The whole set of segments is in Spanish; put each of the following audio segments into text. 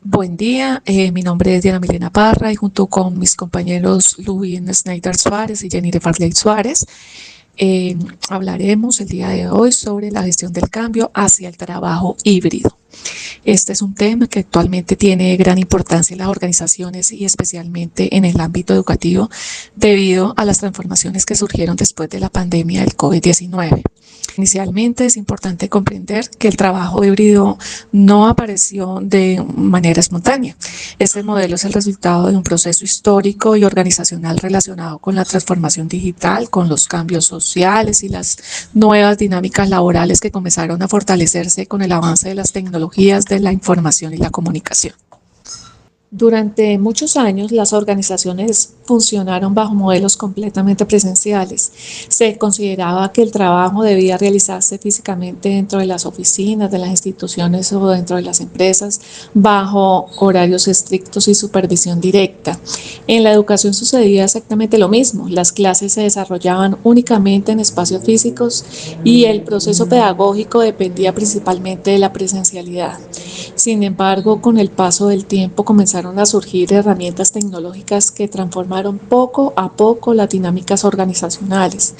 Buen día, mi nombre es Diana Milena Parra y junto con mis compañeros Luis Snyder Suárez y Jenny de Farley Suárez, hablaremos el día de hoy sobre la gestión del cambio hacia el trabajo híbrido. Este es un tema que actualmente tiene gran importancia en las organizaciones y especialmente en el ámbito educativo debido a las transformaciones que surgieron después de la pandemia del COVID-19. Inicialmente es importante comprender que el trabajo híbrido no apareció de manera espontánea. Este modelo es el resultado de un proceso histórico y organizacional relacionado con la transformación digital, con los cambios sociales y las nuevas dinámicas laborales que comenzaron a fortalecerse con el avance de las tecnologías de la información y la comunicación. Durante muchos años, las organizaciones funcionaron bajo modelos completamente presenciales. Se consideraba que el trabajo debía realizarse físicamente dentro de las oficinas, de las instituciones o dentro de las empresas, bajo horarios estrictos y supervisión directa. En la educación sucedía exactamente lo mismo. Las clases se desarrollaban únicamente en espacios físicos y el proceso pedagógico dependía principalmente de la presencialidad. Sin embargo, con el paso del tiempo comenzaron a surgir herramientas tecnológicas que transformaron poco a poco las dinámicas organizacionales.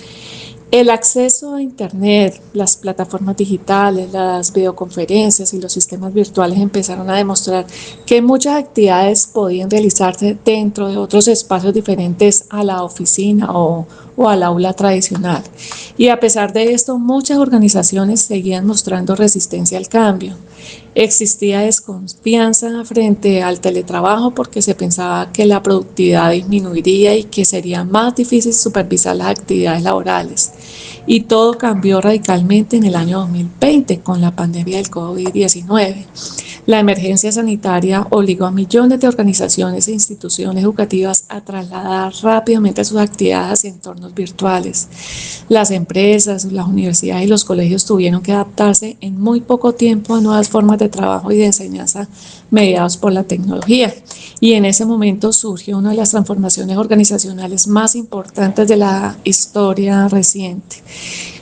El acceso a Internet, las plataformas digitales, las videoconferencias y los sistemas virtuales empezaron a demostrar que muchas actividades podían realizarse dentro de otros espacios diferentes a la oficina o al aula tradicional. Y a pesar de esto, muchas organizaciones seguían mostrando resistencia al cambio. Existía desconfianza frente al teletrabajo porque se pensaba que la productividad disminuiría y que sería más difícil supervisar las actividades laborales. Y todo cambió radicalmente en el año 2020 con la pandemia del COVID-19. La emergencia sanitaria obligó a millones de organizaciones e instituciones educativas a trasladar rápidamente sus actividades hacia entornos virtuales. Las empresas, las universidades y los colegios tuvieron que adaptarse en muy poco tiempo a nuevas formas de trabajo y de enseñanza mediados por la tecnología. Y en ese momento surgió una de las transformaciones organizacionales más importantes de la historia reciente.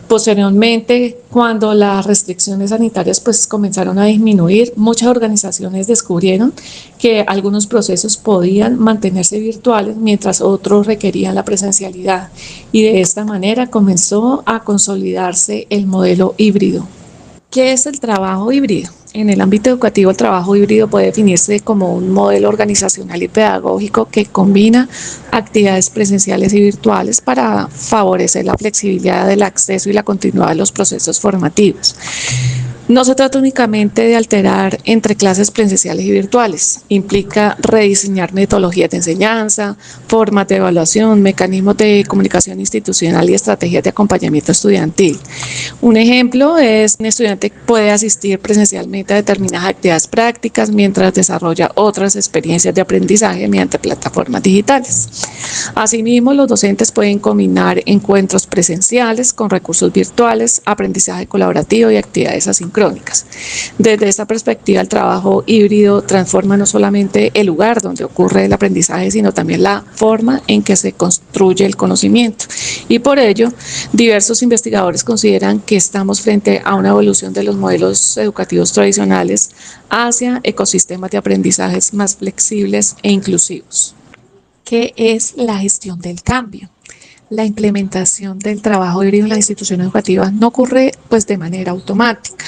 Posteriormente, cuando las restricciones sanitarias comenzaron a disminuir, muchas organizaciones descubrieron que algunos procesos podían mantenerse virtuales mientras otros requerían la presencialidad, y de esta manera comenzó a consolidarse el modelo híbrido. ¿Qué es el trabajo híbrido? En el ámbito educativo, el trabajo híbrido puede definirse como un modelo organizacional y pedagógico que combina actividades presenciales y virtuales para favorecer la flexibilidad del acceso y la continuidad de los procesos formativos. No se trata únicamente de alterar entre clases presenciales y virtuales. Implica rediseñar metodologías de enseñanza, formas de evaluación, mecanismos de comunicación institucional y estrategias de acompañamiento estudiantil. Un ejemplo es un estudiante puede asistir presencialmente a determinadas actividades prácticas mientras desarrolla otras experiencias de aprendizaje mediante plataformas digitales. Asimismo, los docentes pueden combinar encuentros presenciales con recursos virtuales, aprendizaje colaborativo y actividades asíncronas. Desde esta perspectiva, el trabajo híbrido transforma no solamente el lugar donde ocurre el aprendizaje, sino también la forma en que se construye el conocimiento. Y por ello, diversos investigadores consideran que estamos frente a una evolución de los modelos educativos tradicionales hacia ecosistemas de aprendizajes más flexibles e inclusivos. ¿Qué es la gestión del cambio? La implementación del trabajo híbrido en las instituciones educativas no ocurre de manera automática.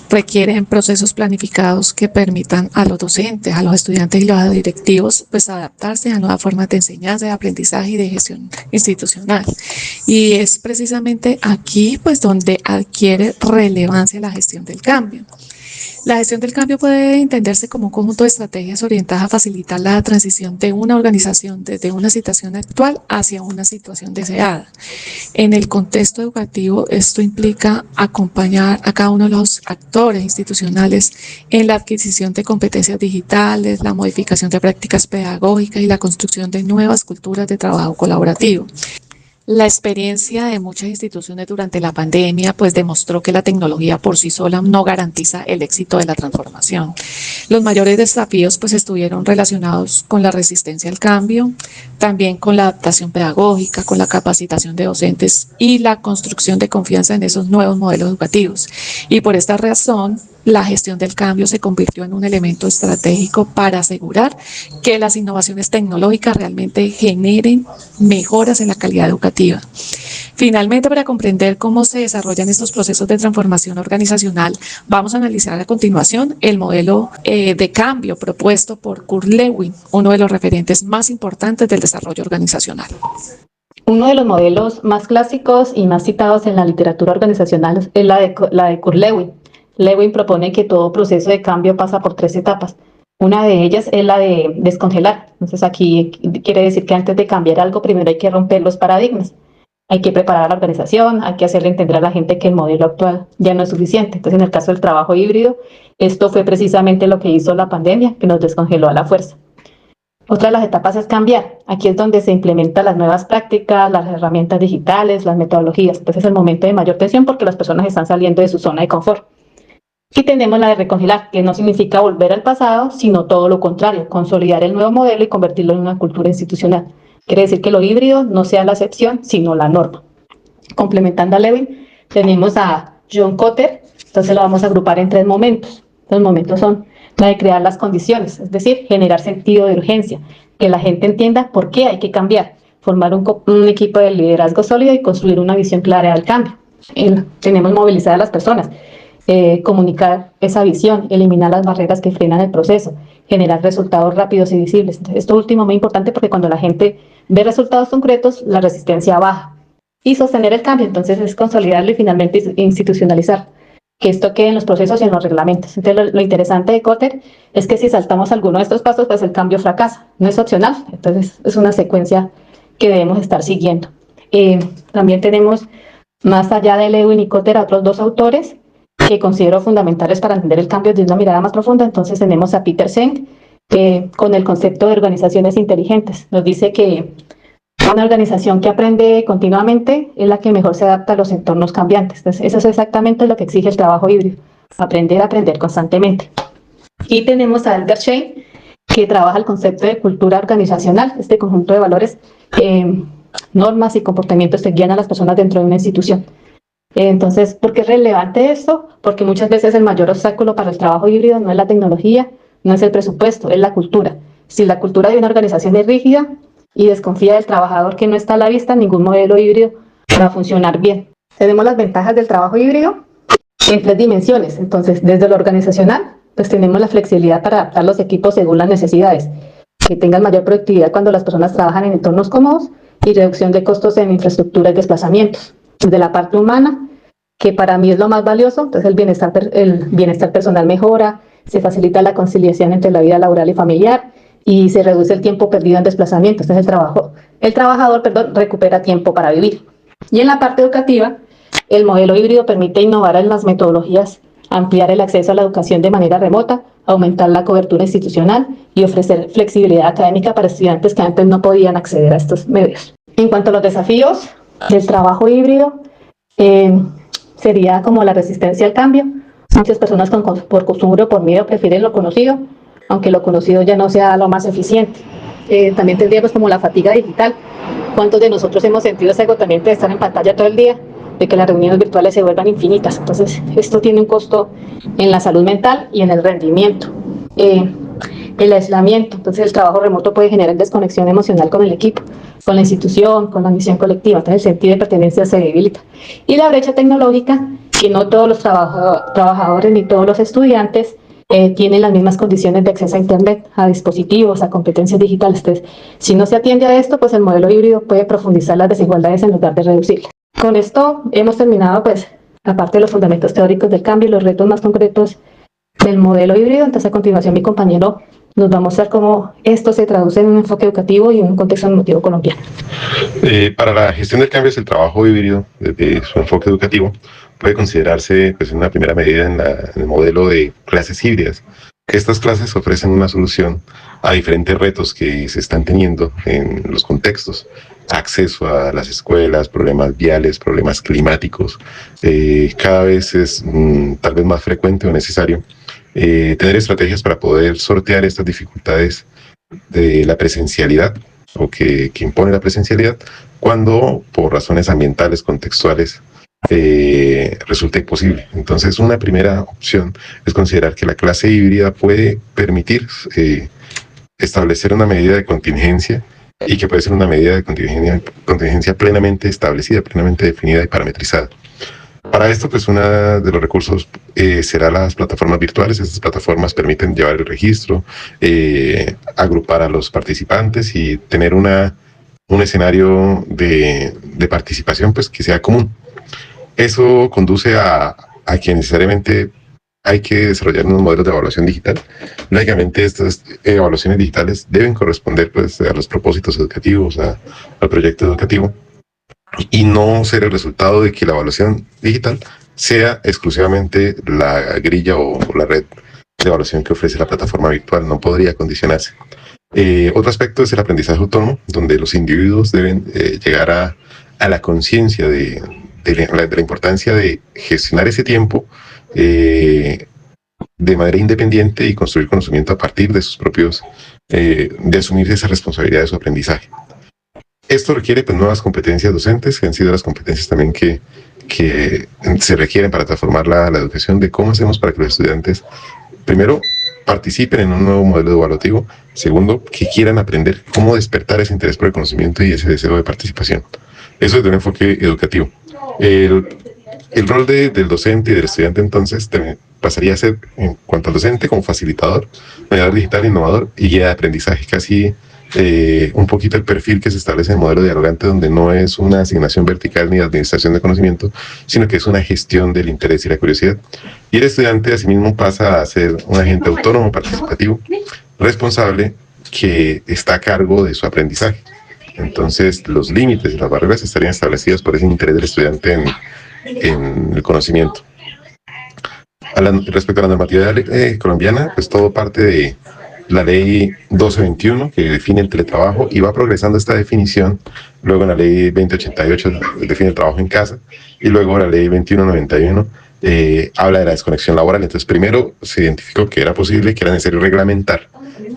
Requieren procesos planificados que permitan a los docentes, a los estudiantes y los directivos adaptarse a nuevas formas de enseñanza, de aprendizaje y de gestión institucional. Y es precisamente aquí donde adquiere relevancia la gestión del cambio. La gestión del cambio puede entenderse como un conjunto de estrategias orientadas a facilitar la transición de una organización desde una situación actual hacia una situación deseada. En el contexto educativo, esto implica acompañar a cada uno de los actores institucionales en la adquisición de competencias digitales, la modificación de prácticas pedagógicas y la construcción de nuevas culturas de trabajo colaborativo. La experiencia de muchas instituciones durante la pandemia demostró que la tecnología por sí sola no garantiza el éxito de la transformación. Los mayores desafíos pues estuvieron relacionados con la resistencia al cambio, también con la adaptación pedagógica, con la capacitación de docentes y la construcción de confianza en esos nuevos modelos educativos. Y por esta razón, la gestión del cambio se convirtió en un elemento estratégico para asegurar que las innovaciones tecnológicas realmente generen mejoras en la calidad educativa. Finalmente, para comprender cómo se desarrollan estos procesos de transformación organizacional, vamos a analizar a continuación el modelo de cambio propuesto por Kurt Lewin, uno de los referentes más importantes del desarrollo organizacional. Uno de los modelos más clásicos y más citados en la literatura organizacional es la de Kurt Lewin. Lewin propone que todo proceso de cambio pasa por 3 etapas. Una de ellas es la de descongelar. Entonces aquí quiere decir que antes de cambiar algo, primero hay que romper los paradigmas. Hay que preparar a la organización, hay que hacerle entender a la gente que el modelo actual ya no es suficiente. Entonces, en el caso del trabajo híbrido, esto fue precisamente lo que hizo la pandemia, que nos descongeló a la fuerza. Otra de las etapas es cambiar. Aquí es donde se implementan las nuevas prácticas, las herramientas digitales, las metodologías. Entonces, es el momento de mayor tensión porque las personas están saliendo de su zona de confort. Y tenemos la de recongelar, que no significa volver al pasado, sino todo lo contrario, consolidar el nuevo modelo y convertirlo en una cultura institucional. Quiere decir que lo híbrido no sea la excepción, sino la norma. Complementando a Lewin, tenemos a John Kotter, entonces lo vamos a agrupar en 3 momentos. Los momentos son la de crear las condiciones, es decir, generar sentido de urgencia, que la gente entienda por qué hay que cambiar, formar un equipo de liderazgo sólido y construir una visión clara del cambio. Tenemos movilizar a las personas, comunicar esa visión, eliminar las barreras que frenan el proceso, generar resultados rápidos y visibles. Entonces, esto último es muy importante porque cuando la gente ve resultados concretos, la resistencia baja. Y sostener el cambio, entonces es consolidarlo y finalmente institucionalizar, que esto quede en los procesos y en los reglamentos. Entonces lo interesante de Kotter es que si saltamos alguno de estos pasos, pues el cambio fracasa, no es opcional, entonces es una secuencia que debemos estar siguiendo. También tenemos, más allá de Lewin y Kotter, a otros 2 autores que considero fundamentales para entender el cambio desde una mirada más profunda. Entonces tenemos a Peter Senge, con el concepto de organizaciones inteligentes. Nos dice que una organización que aprende continuamente es la que mejor se adapta a los entornos cambiantes. Entonces, eso es exactamente lo que exige el trabajo híbrido, aprender a aprender constantemente. Y tenemos a Edgar Schein, que trabaja el concepto de cultura organizacional, este conjunto de valores, normas y comportamientos que guían a las personas dentro de una institución. Entonces, ¿por qué es relevante esto? Porque muchas veces el mayor obstáculo para el trabajo híbrido no es la tecnología, no es el presupuesto, es la cultura. Si la cultura de una organización es rígida y desconfía del trabajador que no está a la vista, ningún modelo híbrido va a funcionar bien. Tenemos las ventajas del trabajo híbrido en 3 dimensiones. Entonces, desde lo organizacional, pues tenemos la flexibilidad para adaptar los equipos según las necesidades, que tengan mayor productividad cuando las personas trabajan en entornos cómodos y reducción de costos en infraestructura y desplazamientos. Desde la parte humana, que para mí es lo más valioso, entonces el bienestar personal mejora, se facilita la conciliación entre la vida laboral y familiar y se reduce el tiempo perdido en desplazamientos. Entonces el trabajador recupera tiempo para vivir. Y en la parte educativa, el modelo híbrido permite innovar en las metodologías, ampliar el acceso a la educación de manera remota, aumentar la cobertura institucional y ofrecer flexibilidad académica para estudiantes que antes no podían acceder a estos medios. En cuanto a los desafíos del trabajo híbrido, sería como la resistencia al cambio. Muchas personas por costumbre o por miedo prefieren lo conocido, aunque lo conocido ya no sea lo más eficiente. También tendríamos como la fatiga digital. ¿Cuántos de nosotros hemos sentido ese agotamiento de estar en pantalla todo el día? De que las reuniones virtuales se vuelvan infinitas. Entonces, esto tiene un costo en la salud mental y en el rendimiento. El aislamiento, entonces el trabajo remoto puede generar desconexión emocional con el equipo, con la institución, con la misión colectiva, entonces el sentido de pertenencia se debilita. Y la brecha tecnológica, que no todos los trabajadores ni todos los estudiantes tienen las mismas condiciones de acceso a Internet, a dispositivos, a competencias digitales. Entonces, si no se atiende a esto, pues el modelo híbrido puede profundizar las desigualdades en lugar de reducirlas. Con esto hemos terminado, pues, aparte de los fundamentos teóricos del cambio y los retos más concretos del modelo híbrido. Entonces, a continuación, mi compañero nos va a mostrar cómo esto se traduce en un enfoque educativo y en un contexto normativo colombiano. Para la gestión del cambio, el trabajo híbrido, desde su enfoque educativo, puede considerarse, pues, en una primera medida en el modelo de clases híbridas. Estas clases ofrecen una solución a diferentes retos que se están teniendo en los contextos. Acceso a las escuelas, problemas viales, problemas climáticos. Cada vez es tal vez más frecuente o necesario tener estrategias para poder sortear estas dificultades de la presencialidad o que impone la presencialidad cuando por razones ambientales, contextuales, resulta imposible. Entonces, una primera opción es considerar que la clase híbrida puede permitir establecer una medida de contingencia y que puede ser una medida de contingencia plenamente establecida, plenamente definida y parametrizada. Para esto, pues uno de los recursos será las plataformas virtuales. Estas plataformas permiten llevar el registro, agrupar a los participantes y tener un escenario de participación pues, que sea común. Eso conduce a que necesariamente hay que desarrollar unos modelos de evaluación digital. Lógicamente, estas evaluaciones digitales deben corresponder pues, a los propósitos educativos, al proyecto educativo, y no ser el resultado de que la evaluación digital sea exclusivamente la grilla o la red de evaluación que ofrece la plataforma virtual. No podría condicionarse. Otro aspecto es el aprendizaje autónomo, donde los individuos deben llegar a la conciencia de la importancia de gestionar ese tiempo de manera independiente y construir conocimiento a partir de sus propios, de asumir esa responsabilidad de su aprendizaje. Esto requiere pues, nuevas competencias docentes, que han sido las competencias también que se requieren para transformar la educación, de cómo hacemos para que los estudiantes, primero, participen en un nuevo modelo evaluativo, segundo, que quieran aprender cómo despertar ese interés por el conocimiento y ese deseo de participación. Eso es de un enfoque educativo. El rol del docente y del estudiante entonces pasaría a ser, en cuanto al docente, como facilitador, mediador digital, innovador y guía de aprendizaje, casi un poquito el perfil que se establece en el modelo dialogante, donde no es una asignación vertical ni administración de conocimiento, sino que es una gestión del interés y la curiosidad. Y el estudiante asimismo pasa a ser un agente autónomo, participativo, responsable, que está a cargo de su aprendizaje. Entonces los límites y las barreras estarían establecidos por ese interés del estudiante en el conocimiento. Respecto a la normativa colombiana, pues todo parte de la ley 1221, que define el teletrabajo, y va progresando esta definición. Luego en la ley 2088 define el trabajo en casa, y luego la ley 2191 habla de la desconexión laboral. Entonces primero se identificó que era posible, que era necesario reglamentar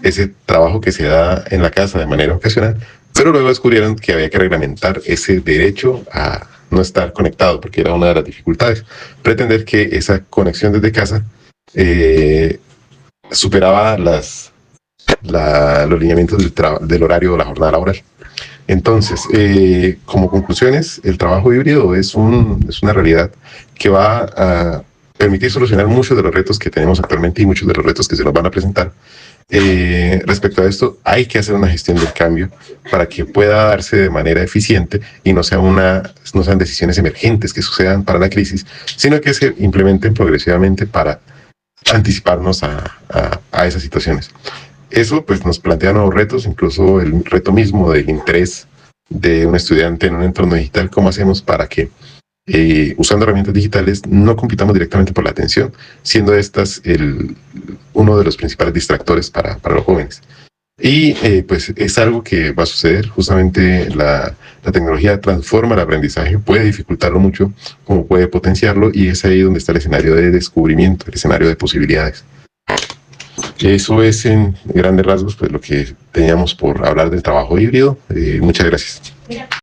ese trabajo que se da en la casa de manera ocasional, pero luego descubrieron que había que reglamentar ese derecho a no estar conectado, porque era una de las dificultades. Pretender que esa conexión desde casa superaba los lineamientos del horario de la jornada laboral. Entonces, como conclusiones, el trabajo híbrido es una realidad que va a permitir solucionar muchos de los retos que tenemos actualmente y muchos de los retos que se nos van a presentar. Respecto a esto, hay que hacer una gestión del cambio para que pueda darse de manera eficiente y no sean decisiones emergentes que sucedan para la crisis, sino que se implementen progresivamente para anticiparnos a esas situaciones. Eso pues nos plantea nuevos retos, incluso el reto mismo del interés de un estudiante en un entorno digital. ¿Cómo hacemos para que usando herramientas digitales no compitamos directamente por la atención, siendo estas uno de los principales distractores para los jóvenes? Y pues es algo que va a suceder. Justamente la tecnología transforma el aprendizaje, puede dificultarlo mucho como puede potenciarlo, y es ahí donde está el escenario de descubrimiento, el escenario de posibilidades. Eso es en grandes rasgos pues lo que teníamos por hablar del trabajo híbrido. Muchas gracias.